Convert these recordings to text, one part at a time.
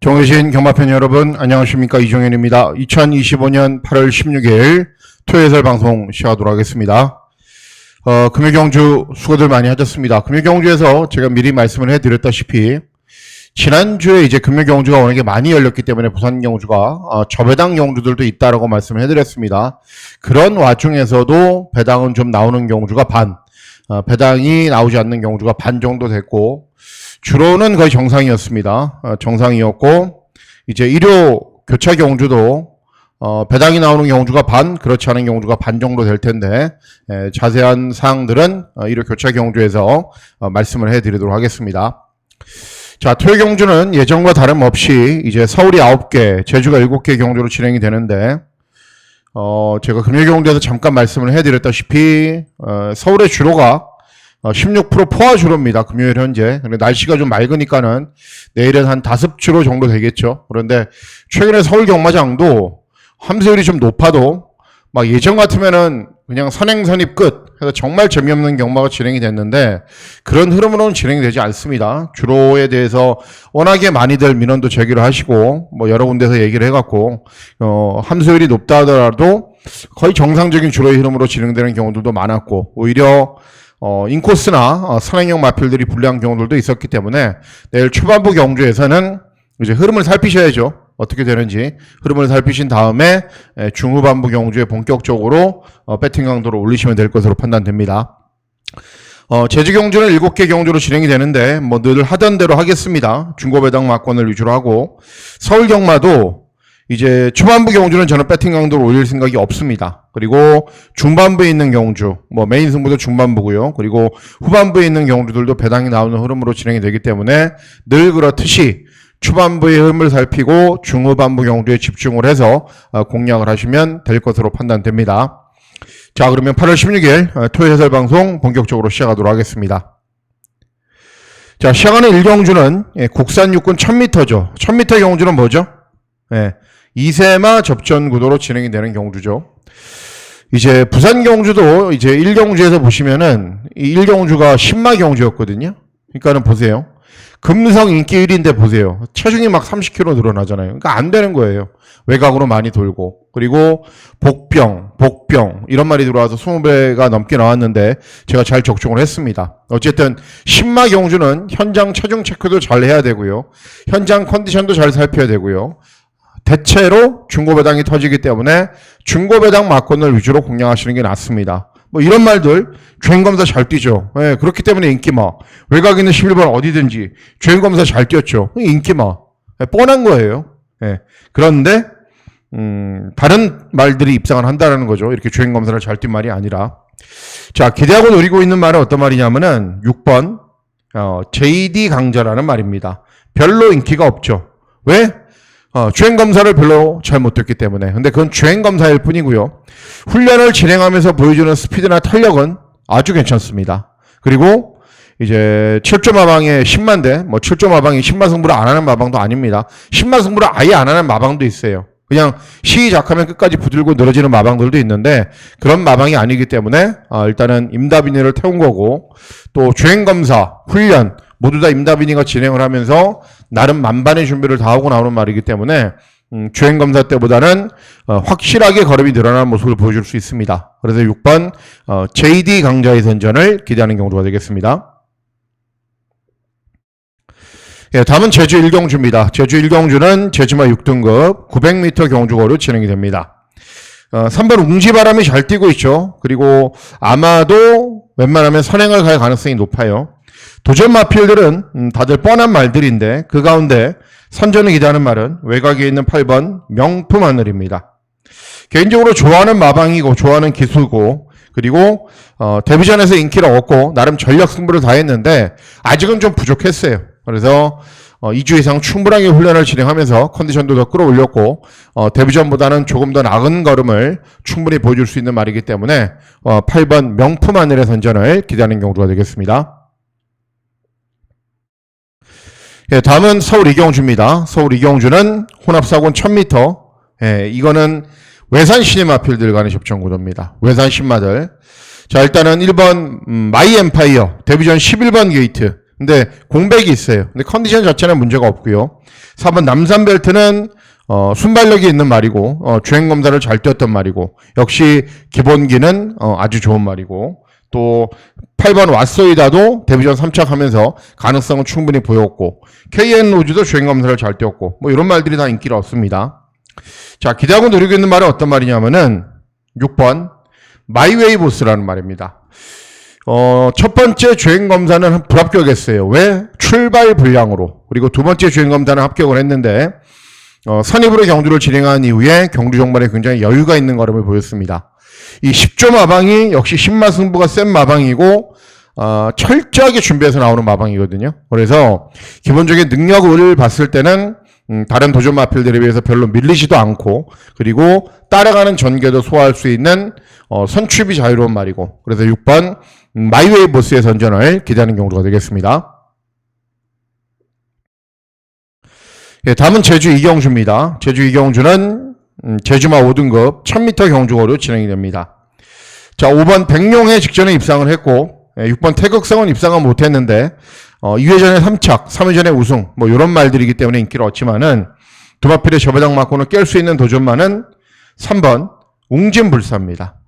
정의신 경마팬 여러분 안녕하십니까, 이종현입니다. 2025년 8월 16일 토요일 방송 시작하도록 하겠습니다. 금요경주 수고들 많이 하셨습니다. 금요경주에서 제가 미리 말씀을 해드렸다시피 지난주에 이제 금요경주가 워낙에 많이 열렸기 때문에 부산경주가 저배당 경주들도 있다라고 말씀을 해드렸습니다. 그런 와중에서도 배당은 좀 나오는 경주가 반, 배당이 나오지 않는 경주가 반 정도 됐고, 주로는 거의 정상이었습니다. 정상이었고, 이제 일요 교차 경주도 배당이 나오는 경주가 반, 그렇지 않은 경주가 반 정도 될 텐데, 자세한 사항들은 일요 교차 경주에서 말씀을 해드리도록 하겠습니다. 자, 토요 경주는 예전과 다름없이 이제 서울이 9개, 제주가 7개 경주로 진행이 되는데, 제가 금요 경주에서 잠깐 말씀을 해드렸다시피 서울의 주로가 16% 포화 주로입니다. 금요일 현재. 근데 날씨가 좀 맑으니까는 내일은 한 5주로 정도 되겠죠. 그런데 최근에 서울 경마장도 함수율이 좀 높아도 막 예전 같으면은 그냥 선행선입 끝 해서 정말 재미없는 경마가 진행이 됐는데, 그런 흐름으로는 진행이 되지 않습니다. 주로에 대해서 워낙에 많이들 민원도 제기를 하시고 뭐 여러 군데서 얘기를 해갖고 함수율이 높다 하더라도 거의 정상적인 주로의 흐름으로 진행되는 경우들도 많았고, 오히려 인코스나 선행형 마필들이 불리한 경우들도 있었기 때문에 내일 초반부 경주에서는 이제 흐름을 살피셔야죠. 어떻게 되는지 흐름을 살피신 다음에 중후반부 경주에 본격적으로 배팅 강도를 올리시면 될 것으로 판단됩니다. 제주 경주는 7개 경주로 진행이 되는데 뭐 늘 하던 대로 하겠습니다. 중고배당 막권을 위주로 하고, 서울 경마도 이제 초반부 경주는 저는 배팅 강도를 올릴 생각이 없습니다. 그리고 중반부에 있는 경주, 뭐 메인 승부도 중반부고요. 그리고 후반부에 있는 경주들도 배당이 나오는 흐름으로 진행이 되기 때문에 늘 그렇듯이 초반부의 흐름을 살피고 중후반부 경주에 집중을 해서 공략을 하시면 될 것으로 판단됩니다. 자, 그러면 8월 16일 토요일 해설 방송 본격적으로 시작하도록 하겠습니다. 자, 시작하는 1경주는 국산 육군 1000m죠. 1000m 경주는 뭐죠? 2세마 접전 구도로 진행이 되는 경주죠. 이제 부산 경주도 이제 1경주에서 보시면은 이 1경주가 10마 경주였거든요. 그러니까는 보세요. 금성 인기 1위인데 보세요. 체중이 막 30kg 늘어나잖아요. 그러니까 안 되는 거예요. 외곽으로 많이 돌고. 그리고 복병 이런 말이 들어와서 20배가 넘게 나왔는데 제가 잘 적중을 했습니다. 어쨌든 10마 경주는 현장 체중 체크도 잘 해야 되고요. 현장 컨디션도 잘 살펴야 되고요. 대체로 중고배당이 터지기 때문에 중고배당 막권을 위주로 공략하시는 게 낫습니다. 뭐 이런 말들, 주행검사 잘 뛰죠. 그렇기 때문에 인기마. 외곽 있는 11번 어디든지 주행검사 잘 뛰었죠. 인기마. 뻔한 거예요. 그런데 다른 말들이 입상을 한다는 거죠. 이렇게 주행검사를 잘 뛴 말이 아니라. 자, 기대하고 노리고 있는 말은 어떤 말이냐면은 6번 JD 강자라는 말입니다. 별로 인기가 없죠. 왜? 주행검사를 별로 잘 못했기 때문에. 근데 그건 주행검사일 뿐이고요. 훈련을 진행하면서 보여주는 스피드나 탄력은 아주 괜찮습니다. 그리고 이제 7조 마방에 10만대, 뭐 7조 마방이 10마 승부를 안 하는 마방도 아닙니다. 10마 승부를 아예 안 하는 마방도 있어요. 그냥 시작하면 끝까지 부들고 늘어지는 마방들도 있는데 그런 마방이 아니기 때문에 일단은 임다빈이를 태운 거고, 또 주행검사, 훈련 모두 다 임다빈이가 진행을 하면서 나름 만반의 준비를 다 하고 나오는 말이기 때문에 주행검사 때보다는 확실하게 걸음이 늘어나는 모습을 보여줄 수 있습니다. 그래서 6번 JD 강자의 선전을 기대하는 경우가 되겠습니다. 다음은 제주 1경주입니다. 제주 1경주는 제주마 6등급 900m 경주거로 진행이 됩니다. 3번 웅지바람이 잘 뛰고 있죠. 그리고 아마도 웬만하면 선행을 갈 가능성이 높아요. 도전 마필들은 다들 뻔한 말들인데 그 가운데 선전을 기대하는 말은 외곽에 있는 8번 명품 하늘입니다. 개인적으로 좋아하는 마방이고 좋아하는 기수고, 그리고 데뷔전에서 인기를 얻고 나름 전력 승부를 다했는데 아직은 좀 부족했어요. 그래서 2주 이상 충분하게 훈련을 진행하면서 컨디션도 더 끌어올렸고 데뷔전보다는 조금 더 나은 걸음을 충분히 보여줄 수 있는 말이기 때문에 8번 명품 하늘의 선전을 기대하는 경우가 되겠습니다. 다음은 서울 이경주입니다. 서울 이경주는 혼합사곤 1000m. 이거는 외산 시네마필들 간의 접전 구도입니다. 외산 신마들. 자, 일단은 1번 마이 엠파이어 데뷔전 11번 게이트 근데 공백이 있어요. 근데 컨디션 자체는 문제가 없고요. 4번 남산벨트는 순발력이 있는 말이고 주행검사를 잘 뛰었던 말이고 역시 기본기는 아주 좋은 말이고 또 8번 왓소이다도 데뷔전 3착 하면서 가능성은 충분히 보였고 KN 로즈도 주행검사를 잘 뛰었고 뭐 이런 말들이 다 인기를 얻습니다. 자, 기대하고 노리고 있는 말은 어떤 말이냐면은 6번 마이웨이 보스라는 말입니다. 첫 번째 주행검사는 불합격했어요. 왜? 출발 불량으로. 그리고 두 번째 주행검사는 합격을 했는데 선입으로 경주를 진행한 이후에 경주 종말에 굉장히 여유가 있는 걸음을 보였습니다. 이 10조 마방이 역시 신마 승부가 센 마방이고 철저하게 준비해서 나오는 마방이거든요. 그래서 기본적인 능력을 봤을 때는 다른 도전 마필들에 비해서 별로 밀리지도 않고 그리고 따라가는 전개도 소화할 수 있는 선출이 자유로운 말이고 그래서 6번 마이웨이 보스의 선전을 기대하는 경주가 되겠습니다. 예, 다음은 제주 이경주입니다. 제주 이경주는 제주마 5등급 1000m 경주거로 진행이 됩니다. 자, 5번 백룡에 직전에 입상을 했고 6번 태극성은 입상은 못했는데 2회전에 3착, 3회전에 우승 뭐 이런 말들이기 때문에 인기를 얻지만은 두마필의 저배당 맞고는 깰 수 있는 도전만은 3번 웅진불사입니다.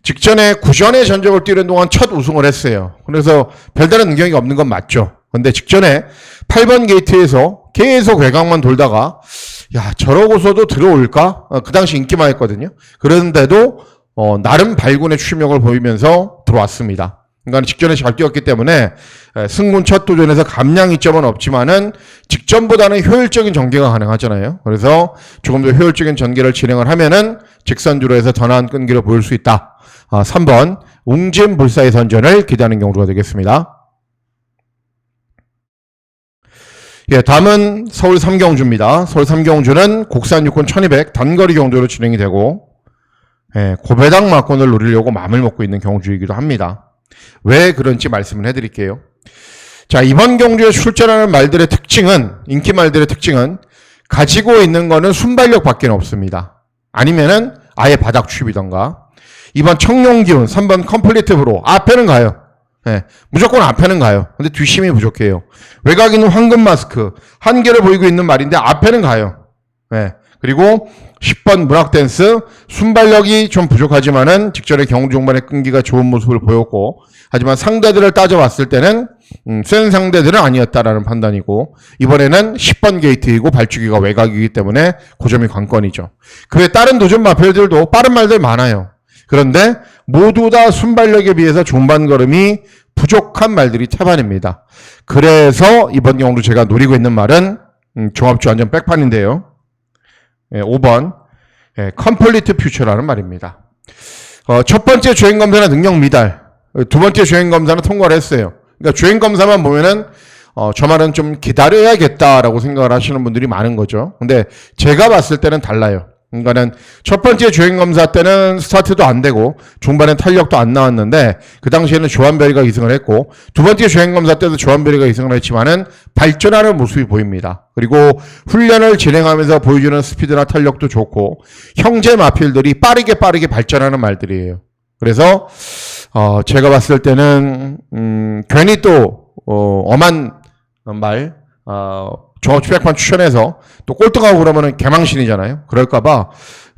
직전에 구전의 전적을 뛰는 동안 첫 우승을 했어요. 그래서 별다른 능력이 없는 건 맞죠. 근데 직전에 8번 게이트에서 계속 외곽만 돌다가 야 저러고서도 들어올까? 그 당시 인기만 했거든요. 그런데도 나름 발군의 추력을 보이면서 들어왔습니다. 그러니까 직전에 잘 뛰었기 때문에 승군 첫 도전에서 감량 이점은 없지만은 직전보다는 효율적인 전개가 가능하잖아요. 그래서 조금 더 효율적인 전개를 진행을 하면은 직선주로 해서 더 나은 끈기를 보일 수 있다. 3번 웅진불사의 선전을 기대하는 경우가 되겠습니다. 예, 다음은 서울 삼경주입니다. 서울 삼경주는 국산 육군 1200 단거리 경주로 진행이 되고 고배당 막권을 노리려고 마음을 먹고 있는 경주이기도 합니다. 왜 그런지 말씀을 해드릴게요. 자, 이번 경주에 출전하는 말들의 특징은 인기 말들의 특징은 가지고 있는 거는 순발력 밖에 없습니다. 아니면은 아예 바닥 취입이던가 2번 청룡기운 3번 컴플리트 브로 앞에는 가요. 네, 무조건 앞에는 가요. 근데 뒷심이 부족해요. 외곽 있는 황금 마스크 한계를 보이고 있는 말인데 앞에는 가요. 네, 그리고 10번 문학댄스 순발력이 좀 부족하지만은 직전에 경주 종반의 끈기가 좋은 모습을 보였고 하지만 상대들을 따져봤을 때는 센 상대들은 아니었다라는 판단이고 이번에는 10번 게이트이고 발주기가 외곽이기 때문에 그 점이 관건이죠. 그 외 다른 도전 마필들도 빠른 말들 많아요. 그런데 모두 다 순발력에 비해서 종반 걸음이 부족한 말들이 태반입니다. 그래서 이번 경우도 제가 노리고 있는 말은 종합주 완전 백판인데요. 5번 컴플리트 퓨처라는 말입니다. 첫 번째 주행검사는 능력 미달, 두 번째 주행검사는 통과를 했어요. 그러니까 주행검사만 보면은 저 말은 좀 기다려야겠다라고 생각을 하시는 분들이 많은 거죠. 근데 제가 봤을 때는 달라요. 그러니까는 첫 번째 주행검사 때는 스타트도 안 되고 중반엔 탄력도 안 나왔는데 그 당시에는 조한별이가 기승을 했고 두 번째 주행검사 때도 조한별이가 기승을 했지만은 발전하는 모습이 보입니다. 그리고 훈련을 진행하면서 보여주는 스피드나 탄력도 좋고 형제 마필들이 빠르게 발전하는 말들이에요. 그래서 제가 봤을 때는 괜히 또 엄한 말 종합주백판 추천해서 또 꼴등하고 그러면은 개망신이잖아요. 그럴까봐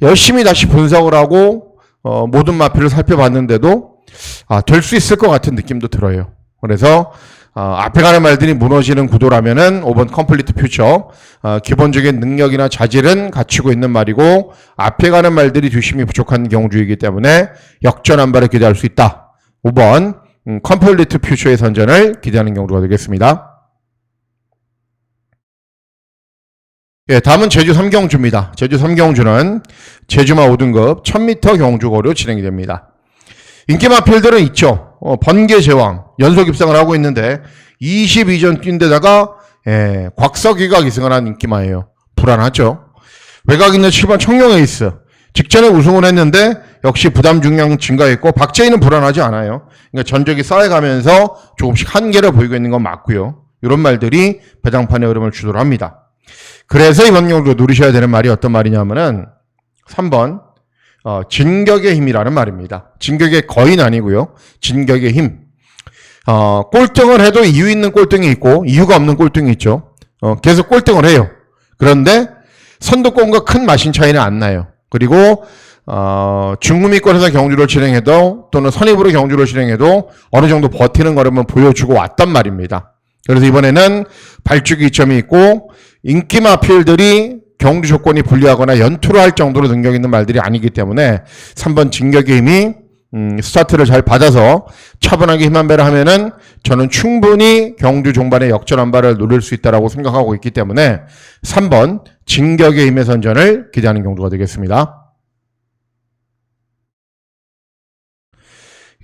열심히 다시 분석을 하고 모든 마필을 살펴봤는데도 될 수 있을 것 같은 느낌도 들어요. 그래서 앞에 가는 말들이 무너지는 구도라면은 5번 컴플리트 퓨처 기본적인 능력이나 자질은 갖추고 있는 말이고 앞에 가는 말들이 뒷심이 부족한 경주이기 때문에 역전한발을 기대할 수 있다. 5번 컴플리트 퓨처의 선전을 기대하는 경주가 되겠습니다. 예, 다음은 제주 삼경주입니다. 제주 삼경주는 제주마 5등급 1000m 경주거로 진행이 됩니다. 인기 마필들은 있죠. 번개 제왕 연속 입상을 하고 있는데 22전 뛴 데다가 곽석이가 기승을 한 인기마예요. 불안하죠. 외곽 있는 7번 청룡 에이스 직전에 우승을 했는데 역시 부담 중량 증가했고 박재희는 불안하지 않아요. 그러니까 전적이 쌓여가면서 조금씩 한계를 보이고 있는 건 맞고요. 이런 말들이 배당판의 흐름을 주도를 합니다. 그래서 이번 경우도 누리셔야 되는 말이 어떤 말이냐면은 3번 진격의 힘이라는 말입니다. 진격의 거인 아니고요. 진격의 힘. 꼴등을 해도 이유 있는 꼴등이 있고 이유가 없는 꼴등이 있죠. 계속 꼴등을 해요. 그런데 선두권과 큰 마신 차이는 안 나요. 그리고 중후미권에서 경주를 진행해도 또는 선입으로 경주를 진행해도 어느 정도 버티는 걸음은 보여주고 왔단 말입니다. 그래서 이번에는 발주기 이점이 있고 인기 마필들이 경주 조건이 불리하거나 연투를 할 정도로 능력 있는 말들이 아니기 때문에 3번 진격의 힘이 스타트를 잘 받아서 차분하게 힘 한 배를 하면은 저는 충분히 경주 종반의 역전 한 발을 노릴 수 있다고 생각하고 있기 때문에 3번 진격의 힘의 선전을 기대하는 경주가 되겠습니다.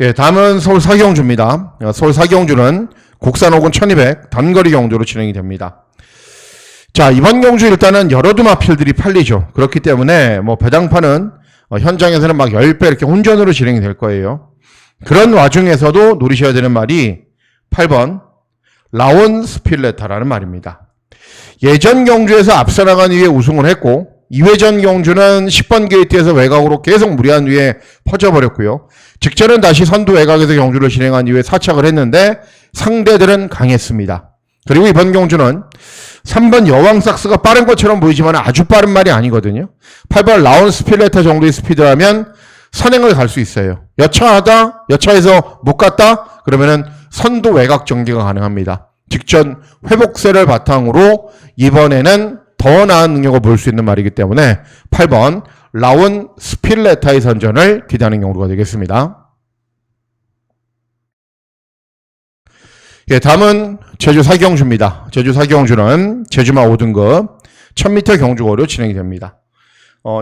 예, 다음은 서울 사기경주입니다. 서울 사기경주는 국산 혹은 1200 단거리 경주로 진행이 됩니다. 자, 이번 경주 일단은 여러 두마필들이 팔리죠. 그렇기 때문에 뭐 배당판은 현장에서는 막 10배 이렇게 혼전으로 진행이 될 거예요. 그런 와중에서도 노리셔야 되는 말이 8번 라온 스필레타라는 말입니다. 예전 경주에서 앞서 나간 이후에 우승을 했고 2회전 경주는 10번 게이트에서 외곽으로 계속 무리한 뒤에 퍼져버렸고요. 직전은 다시 선두 외곽에서 경주를 진행한 이후에 사착을 했는데 상대들은 강했습니다. 그리고 이번 경주는 3번 여왕삭스가 빠른 것처럼 보이지만 아주 빠른 말이 아니거든요. 8번 라온 스필레타 정도의 스피드라면 선행을 갈 수 있어요. 여차해서 못 갔다? 그러면은 선두 외곽 전개가 가능합니다. 직전 회복세를 바탕으로 이번에는 더 나은 능력을 볼 수 있는 말이기 때문에 8번 라온 스필레타의 선전을 기대하는 경우가 되겠습니다. 예, 다음은 제주 사기경주입니다. 제주 사기경주는 제주마 5등급 1000m 경주거리로 진행이 됩니다.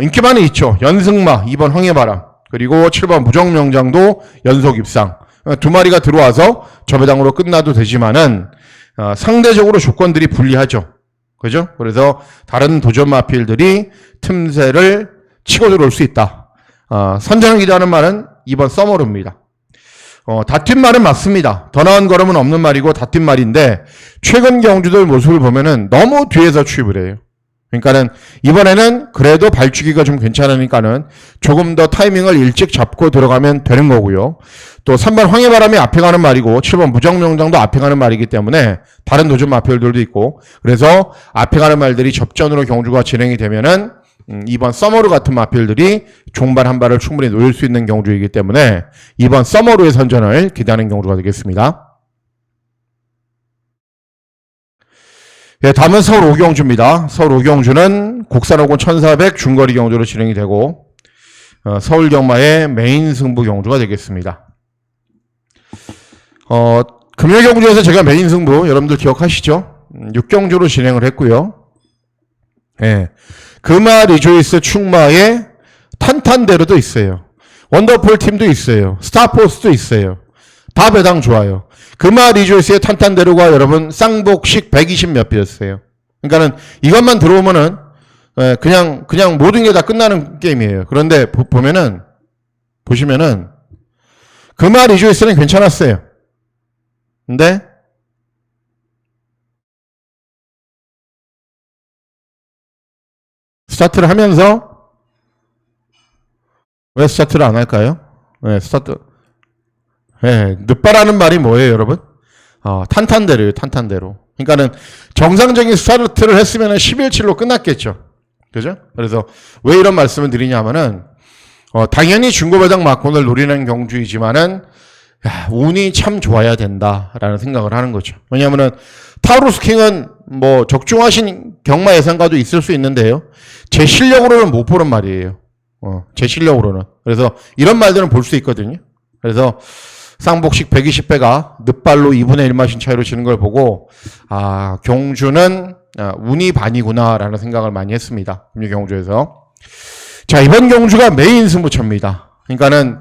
인기 많이 있죠. 연승마 2번 황해바람 그리고 7번 무정명장도 연속 입상 두 마리가 들어와서 저배당으로 끝나도 되지만은 상대적으로 조건들이 불리하죠. 그죠? 그래서 다른 도전 마필들이 틈새를 치고 들어올 수 있다. 선전을 기대하는 말은 2번 서머루입니다. 다팀 말은 맞습니다. 더 나은 걸음은 없는 말이고 다팀 말인데 최근 경주들 모습을 보면은 너무 뒤에서 추입을 해요. 그러니까는 이번에는 그래도 발주기가 좀 괜찮으니까는 조금 더 타이밍을 일찍 잡고 들어가면 되는 거고요. 또 3번 황해바람이 앞에 가는 말이고 7번 무정명장도 앞에 가는 말이기 때문에 다른 도전 마필들도 있고 그래서 앞에 가는 말들이 접전으로 경주가 진행이 되면은 2번 서머루 같은 마필들이 종반 한 발을 충분히 놓을 수 있는 경주이기 때문에 2번 서머루의 선전을 기대하는 경주가 되겠습니다. 예, 다음은 서울 오경주입니다. 서울 오경주는 국산 혹은 1400 중거리 경주로 진행이 되고 서울 경마의 메인 승부 경주가 되겠습니다. 금요 경주에서 제가 메인 승부 여러분들 기억하시죠? 6경주로 진행을 했고요. 예, 금화 리조이스 충마에 탄탄대로도 있어요. 원더풀 팀도 있어요. 스타포스도 있어요. 다 배당 좋아요. 금화 리조이스의 탄탄대로가 여러분 쌍복식 120 몇 배였어요. 그러니까는 이것만 들어오면은 그냥 모든 게 다 끝나는 게임이에요. 그런데 보시면은 금화 리조이스는 괜찮았어요. 근데 스타트를 하면서 왜 스타트를 안 할까요? 네, 늦바라는 말이 뭐예요, 여러분? 탄탄대로예요, 탄탄대로. 그러니까는 정상적인 스타트를 했으면 11-7로 끝났겠죠. 그죠? 그래서 왜 이런 말씀을 드리냐면은, 당연히 중고배당 막권을 노리는 경주이지만은, 운이 참 좋아야 된다라는 생각을 하는 거죠. 왜냐면은, 타우루스킹은 뭐 적중하신 경마 예상가도 있을 수 있는데요. 제 실력으로는 못 보는 말이에요. 제 실력으로는. 그래서 이런 말들은 볼 수 있거든요. 그래서 쌍복식 120배가 늦발로 2분의 1마신 차이로 지는 걸 보고 경주는 운이 반이구나라는 생각을 많이 했습니다. 금요 경주에서. 자, 이번 경주가 메인 승부처입니다. 그러니까는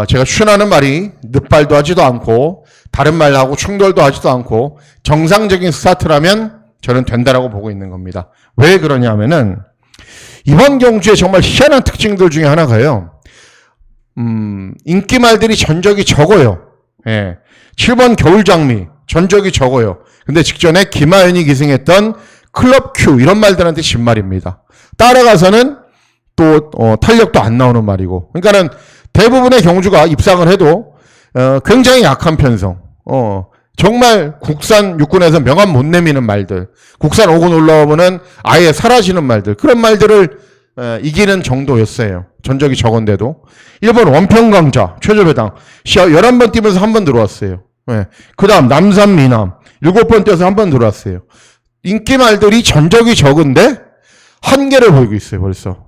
제가 추천하는 말이 늦발도 하지도 않고 다른 말하고 충돌도 하지도 않고 정상적인 스타트라면 저는 된다라고 보고 있는 겁니다. 왜 그러냐면은 이번 경주에 정말 희한한 특징들 중에 하나가요. 인기말들이 전적이 적어요. 예. 7번 겨울장미 전적이 적어요. 근데 직전에 김하연이 기승했던 클럽 큐 이런 말들한테 진 말입니다. 따라가서는 또 탄력도 안 나오는 말이고. 그러니까는 대부분의 경주가 입상을 해도 굉장히 약한 편성. 정말 국산 육군에서 명함 못 내미는 말들, 국산 5군 올라오면은 아예 사라지는 말들, 그런 말들을 이기는 정도였어요. 전적이 적은데도. 일본 원평강자, 최저배당, 11번 뛰면서 한 번 들어왔어요. 그 다음 남산 미남, 7번 뛰어서 한 번 들어왔어요. 인기 말들이 전적이 적은데 한계를 보이고 있어요, 벌써.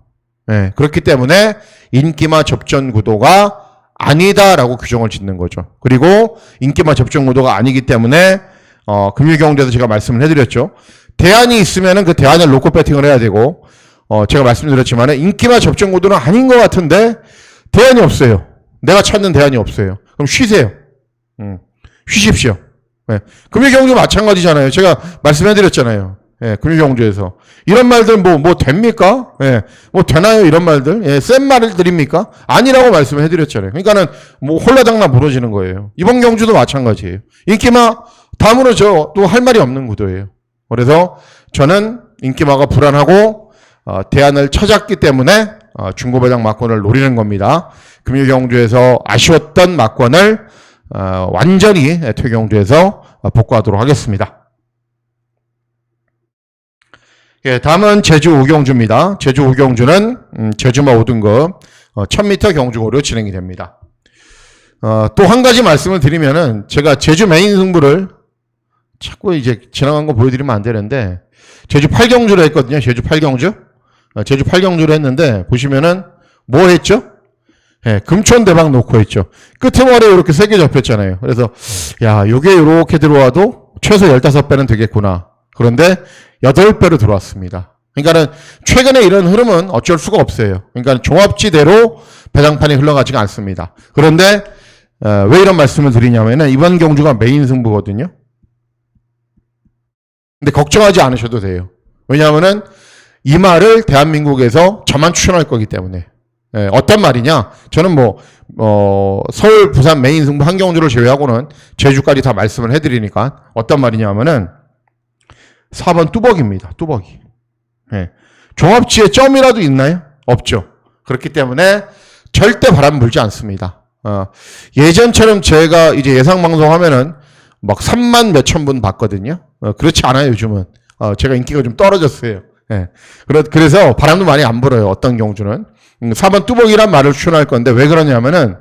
그렇기 때문에 인기마 접전 구도가 아니다라고 규정을 짓는 거죠. 그리고 인기마 접전 구도가 아니기 때문에 금융경제에서 제가 말씀을 해드렸죠. 대안이 있으면은 그 대안을 놓고 배팅을 해야 되고, 제가 말씀드렸지만은 인기마 접전 구도는 아닌 것 같은데 대안이 없어요. 내가 찾는 대안이 없어요. 그럼 쉬세요. 쉬십시오. 금융경제 마찬가지잖아요. 제가 말씀해드렸잖아요. 금융경제에서. 이런 말들 뭐 됩니까? 뭐 되나요? 이런 말들? 센 말을 드립니까? 아니라고 말씀을 해드렸잖아요. 그러니까는 뭐 홀라당나 무너지는 거예요. 이번 경주도 마찬가지예요. 인기마 다 무너져. 또 할 말이 없는 구도예요. 그래서 저는 인기마가 불안하고 대안을 찾았기 때문에 중고배당 막권을 노리는 겁니다. 금융경주에서 아쉬웠던 막권을 완전히 퇴경주에서 복구하도록 하겠습니다. 다음은 제주 5경주입니다. 제주 5경주는 제주마 5등급 1000m 경주고로 진행이 됩니다. 또 한 가지 말씀을 드리면은 제가 제주 메인 승부를 자꾸 이제 지나간 거 보여드리면 안 되는데 제주 8경주로 했거든요. 제주 8경주. 제주 8경주로 했는데 보시면은 뭐 했죠? 금촌 대박 놓고 했죠. 끄트머리에 이렇게 3개 접혔잖아요. 그래서 야, 요게 이렇게 들어와도 최소 15배는 되겠구나. 그런데 8배로 들어왔습니다. 그러니까는 최근에 이런 흐름은 어쩔 수가 없어요. 그러니까 종합지대로 배당판이 흘러가지가 않습니다. 그런데 왜 이런 말씀을 드리냐면은 이번 경주가 메인 승부거든요. 근데 걱정하지 않으셔도 돼요. 왜냐하면은 이 말을 대한민국에서 저만 추천할 거기 때문에. 어떤 말이냐? 저는 서울, 부산 메인 승부 한 경주를 제외하고는 제주까지 다 말씀을 해드리니까 어떤 말이냐면은 4번 뚜벅입니다. 뚜벅이. 종합지에 점이라도 있나요? 없죠. 그렇기 때문에 절대 바람 불지 않습니다. 예전처럼 제가 이제 예상방송 하면은 막 3만 몇천 분 봤거든요. 그렇지 않아요, 요즘은. 제가 인기가 좀 떨어졌어요. 그래서 바람도 많이 안 불어요, 어떤 경주는. 4번 뚜벅이란 말을 추천할 건데 왜 그러냐면은,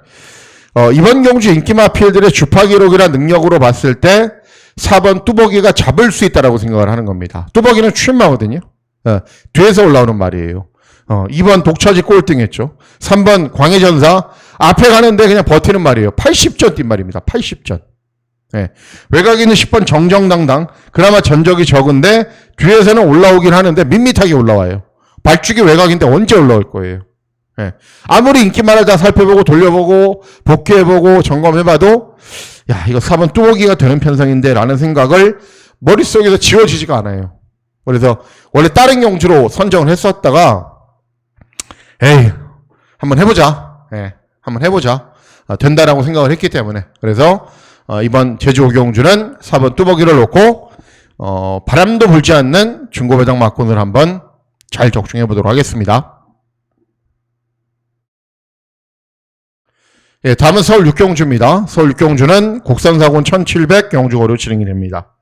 이번 경주 인기마 필들의 주파 기록이나 능력으로 봤을 때 4번 뚜벅이가 잡을 수 있다라고 생각을 하는 겁니다. 뚜벅이는 추임마거든요. 뒤에서 올라오는 말이에요. 2번 독차지 꼴등했죠. 3번 광해전사 앞에 가는데 그냥 버티는 말이에요. 80전 뛴 말입니다. 80전. 외곽에 있는 10번 정정당당 그나마 전적이 적은데 뒤에서는 올라오긴 하는데 밋밋하게 올라와요. 발죽이 외곽인데 언제 올라올 거예요. 아무리 인기만을 다 살펴보고 돌려보고 복귀해보고 점검해봐도 야, 이거 4번 뚜벅이가 되는 편성인데 라는 생각을 머릿속에서 지워지지가 않아요. 그래서 원래 다른 경주로 선정을 했었다가 에이, 한번 해보자. 한번 해보자. 된다라고 생각을 했기 때문에. 그래서 이번 제주 5경주는 4번 뚜벅이를 놓고 바람도 불지 않는 중고배당 막권을 한번 잘 적중해 보도록 하겠습니다. 다음은 서울 6경주입니다. 서울 6경주는 국산사군 1700 경주고로 진행이 됩니다.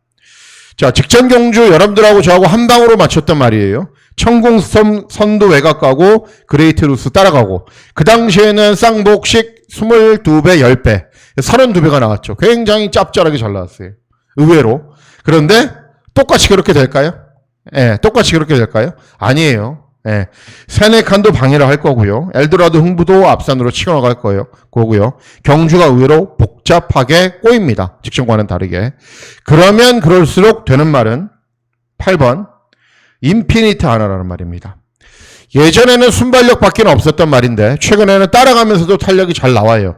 자, 직전 경주 여러분들하고 저하고 한 방으로 맞췄단 말이에요. 천궁섬 선두 외곽 가고 그레이트 루스 따라가고 그 당시에는 쌍복식 22배 10배 32배가 나왔죠. 굉장히 짭짤하게 잘 나왔어요. 의외로. 그런데 똑같이 그렇게 될까요? 똑같이 그렇게 될까요? 아니에요. 세네 칸도 방해를 할 거고요. 엘도라도 흥부도 앞산으로 치고 나갈 거고요. 경주가 의외로 복잡하게 꼬입니다. 직전과는 다르게. 그러면 그럴수록 되는 말은 8번 인피니트 하나라는 말입니다. 예전에는 순발력 밖에 없었던 말인데 최근에는 따라가면서도 탄력이 잘 나와요.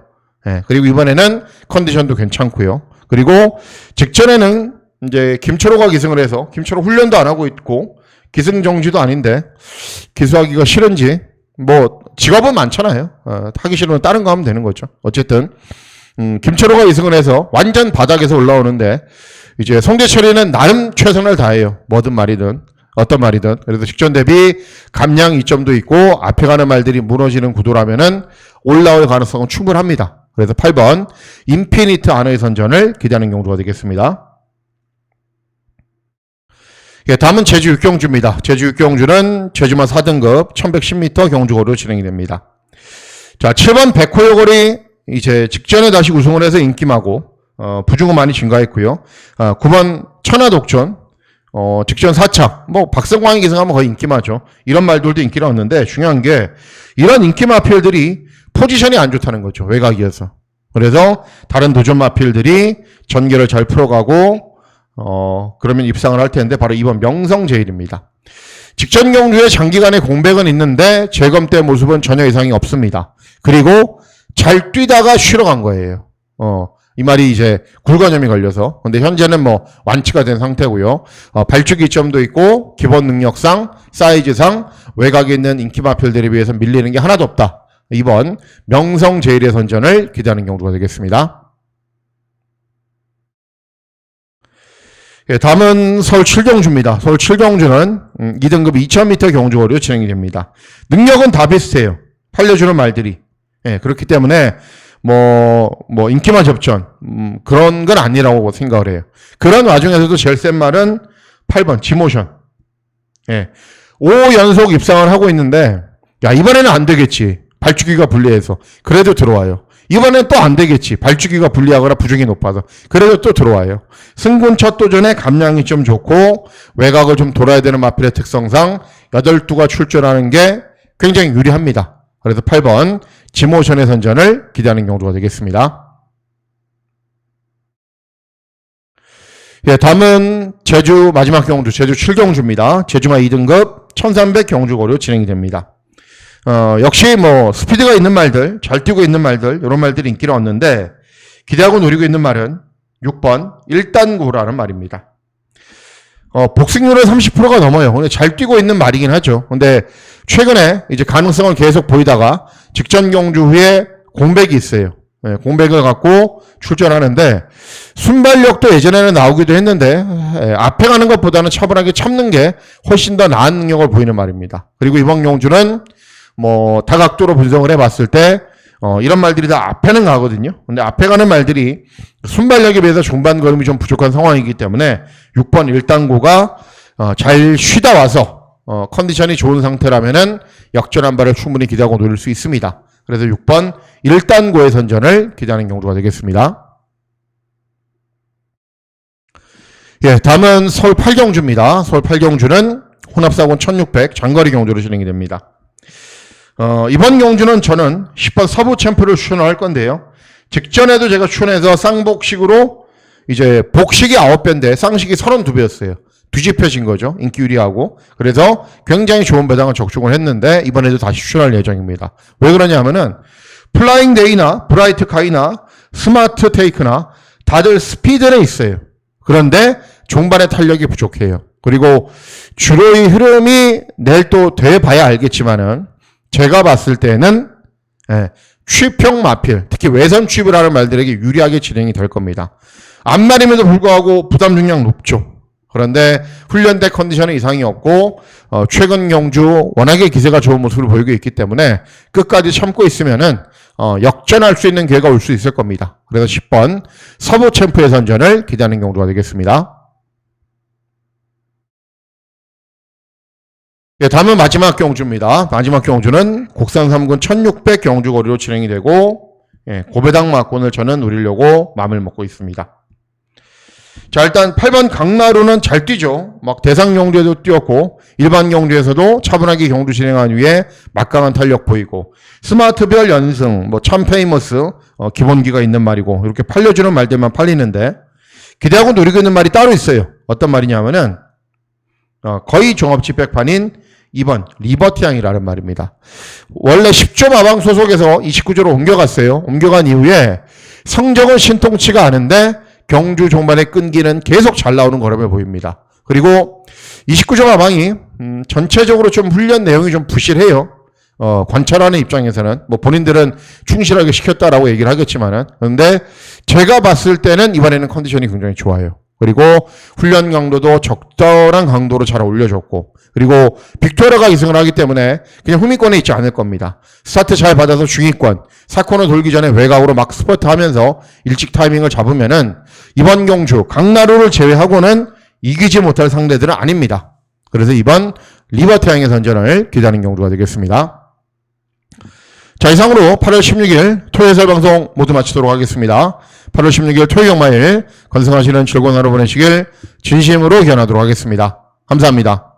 그리고 이번에는 컨디션도 괜찮고요. 그리고 직전에는 이제 김철호가 기승을 해서 김철호 훈련도 안 하고 있고 기승정지도 아닌데 기수하기가 싫은지 직업은 많잖아요. 하기 싫으면 다른 거 하면 되는 거죠. 어쨌든 김철호가 이승을 해서 완전 바닥에서 올라오는데 이제 송대철이는 나름 최선을 다해요. 뭐든 말이든 어떤 말이든. 그래서 직전 대비 감량 이점도 있고 앞에 가는 말들이 무너지는 구도라면은 올라올 가능성은 충분합니다. 그래서 8번 인피니트 안의 선전을 기대하는 경주가 되겠습니다. 예, 다음은 제주 6경주입니다. 제주 6경주는 제주마 4등급 1110m 경주거리로 진행이 됩니다. 자, 7번 백호요걸이 이제 직전에 다시 우승을 해서 인기마고 부주가 많이 증가했고요. 9번 천하독전 직전 4차 뭐 박성광이 기승하면 거의 인기마죠. 이런 말들도 인기를 얻는데 중요한 게 이런 인기 마필들이 포지션이 안 좋다는 거죠. 외곽이어서. 그래서 다른 도전 마필들이 전개를 잘 풀어가고 그러면 입상을 할 텐데 바로 이번 명성제일입니다. 직전 경주에 장기간의 공백은 있는데 재검 때 모습은 전혀 이상이 없습니다. 그리고 잘 뛰다가 쉬러 간 거예요. 이 말이 이제 굴관염이 걸려서. 근데 현재는 뭐 완치가 된 상태고요. 발주기 점도 있고 기본 능력상 사이즈상 외곽에 있는 인기 마필들에 비해서 밀리는 게 하나도 없다. 이번 명성제일의 선전을 기대하는 경주가 되겠습니다. 예, 다음은 서울 7경주입니다. 서울 7경주는 2등급 2000m 경주거리로 진행이 됩니다. 능력은 다 비슷해요. 팔려주는 말들이. 예, 그렇기 때문에 뭐 인기만 접전 그런 건 아니라고 생각을 해요. 그런 와중에서도 제일 센 말은 8번 지모션. 예, 5연속 입상을 하고 있는데 야 이번에는 안 되겠지. 발주기가 불리해서. 그래도 들어와요. 이번엔 또 안 되겠지. 발주기가 불리하거나 부중이 높아서. 그래도 또 들어와요. 승군 첫 도전에 감량이 좀 좋고 외곽을 좀 돌아야 되는 마필의 특성상 8두가 출전하는 게 굉장히 유리합니다. 그래서 8번 지모션의 선전을 기대하는 경주가 되겠습니다. 예, 다음은 제주 마지막 경주, 제주 7경주입니다. 제주마 2등급 1300 경주거리로 진행이 됩니다. 역시 뭐 스피드가 있는 말들, 잘 뛰고 있는 말들, 이런 말들이 인기를 얻는데 기대하고 노리고 있는 말은 6번 1단구라는 말입니다. 복승률은 30%가 넘어요. 근데 잘 뛰고 있는 말이긴 하죠. 근데 최근에 이제 가능성을 계속 보이다가 직전 경주 후에 공백이 있어요. 네, 공백을 갖고 출전하는데 순발력도 예전에는 나오기도 했는데 앞에 가는 것보다는 차분하게 참는 게 훨씬 더 나은 능력을 보이는 말입니다. 그리고 이번 경주는 뭐 다각도로 분석을 해봤을 때 이런 말들이 다 앞에는 가거든요. 근데 앞에 가는 말들이 순발력에 비해서 중반 걸음이 좀 부족한 상황이기 때문에 6번 1단고가 잘 쉬다 와서 컨디션이 좋은 상태라면은 역전한 발을 충분히 기대하고 노릴 수 있습니다. 그래서 6번 1단고의 선전을 기대하는 경주가 되겠습니다. 예, 다음은 서울 8경주입니다. 서울 8경주는 혼합사군 1600 장거리 경주로 진행이 됩니다. 이번 경주는 저는 10번 서부 챔프를 추천을 할 건데요. 직전에도 제가 추천해서 쌍복식으로 이제 복식이 9배인데 쌍식이 32배였어요. 뒤집혀진 거죠. 인기 유리하고. 그래서 굉장히 좋은 배당을 적중을 했는데 이번에도 다시 추천할 예정입니다. 왜 그러냐면은 플라잉 데이나 브라이트 카이나 스마트 테이크나 다들 스피드는 있어요. 그런데 종반의 탄력이 부족해요. 그리고 주로의 흐름이 내일 또 돼봐야 알겠지만은 제가 봤을 때는 취평 마필, 특히 외선 취입을 하는 말들에게 유리하게 진행이 될 겁니다. 앞날임에도 불구하고 부담 중량 높죠. 그런데 훈련대 컨디션에 이상이 없고 최근 경주 워낙에 기세가 좋은 모습을 보이고 있기 때문에 끝까지 참고 있으면은 역전할 수 있는 기회가 올 수 있을 겁니다. 그래서 10번 서부 챔프의 선전을 기대하는 경주가 되겠습니다. 예, 다음은 마지막 경주입니다. 마지막 경주는 곡산 3군 1600 경주거리로 진행이 되고 고배당 막권을 저는 노리려고 마음을 먹고 있습니다. 자, 일단 8번 강나루는 잘 뛰죠. 막 대상 경주에도 뛰었고 일반 경주에서도 차분하게 경주 진행한 후에 막강한 탄력 보이고 스마트별 연승, 뭐 참페이머스 기본기가 있는 말이고 이렇게 팔려주는 말들만 팔리는데 기대하고 노리고 있는 말이 따로 있어요. 어떤 말이냐면은 거의 종합집백판인 2번 리버티앙이라는 말입니다. 원래 10조 마방 소속에서 29조로 옮겨갔어요. 옮겨간 이후에 성적은 신통치가 않은데 경주 종반에 끈기는 계속 잘 나오는 걸음을 보입니다. 그리고 29조 마방이 전체적으로 좀 훈련 내용이 좀 부실해요. 관찰하는 입장에서는 뭐 본인들은 충실하게 시켰다라고 얘기를 하겠지만은 그런데 제가 봤을 때는 이번에는 컨디션이 굉장히 좋아요. 그리고 훈련 강도도 적절한 강도로 잘 올려줬고 그리고 빅토리아가 2승을 하기 때문에 그냥 후미권에 있지 않을 겁니다. 스타트 잘 받아서 중위권, 4코너 돌기 전에 외곽으로 막 스퍼트 하면서 일찍 타이밍을 잡으면은 이번 경주 강나루를 제외하고는 이기지 못할 상대들은 아닙니다. 그래서 이번 리버트양의 선전을 기대하는 경주가 되겠습니다. 자, 이상으로 8월 16일 토요일 방송 모두 마치도록 하겠습니다. 8월 16일 토요일 경마일 건승하시는 즐거운 하루 보내시길 진심으로 기원하도록 하겠습니다. 감사합니다.